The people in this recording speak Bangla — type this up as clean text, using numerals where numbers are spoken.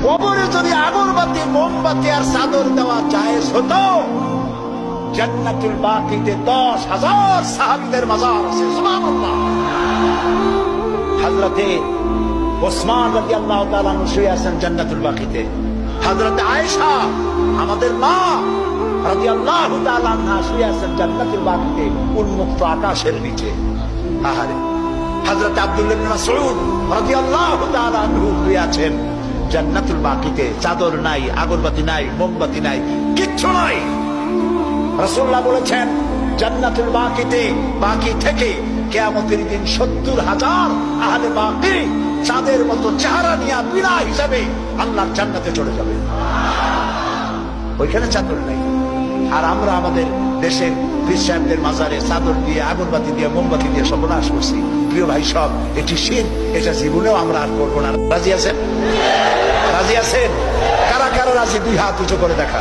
কবরে যদি আগরবাতি, মোমবাতি আর চাদর দেওয়া জায়েজ হতো, জান্নাতুল বাকিতে 10,000 সাহাবীদের মাজার আছে। সুবহানাল্লাহ। হযরতে ওসমান রাদিয়াল্লাহু তাআলা আনহু শুয়ে আছেন জান্নাতুল বাকিতে। হযরতে আয়েশা আমাদের মা রাদিয়াল্লাহু তাআলা আনহা শুয়ে আছেন জান্নাতুল বাকিতে, উন্মুক্ত আকাশের নিচে। আহারে, হযরত আব্দুল্লাহ ইবনে মাসউদ রাদিয়াল্লাহু তাআলা আনহু শুয়ে আছেন জান্নাতুল বাকিতে। চাদর নাই, আগরবাতি নাই, মোমবাতি নাই, কিচ্ছু নাই। রাসূলুল্লাহ বলেছেন জান্নাতুল বাকিতে, বাকি থেকে কিয়ামতের দিন 70,000 আহলে বাকি চাঁদের মতো চেহারা নিয়ে বিনা হিসাবে আল্লাহর জান্নাতে চলে যাবে। ওইখানে চাদর নাই। আর আমরা আমাদের দেশের পীর সাহেবদের মাজারে চাদর দিয়ে, আগরবাতি দিয়ে, মোমবাতি দিয়ে সর্বনাশ করছি। প্রিয় ভাই সব, এটি শিরক, এটা জীবনেও আমরা আর করবো না। রাজি আছেন? রাজি আছেন? কারা কারা রাজি? 2 হাত উঁচু করে দেখা।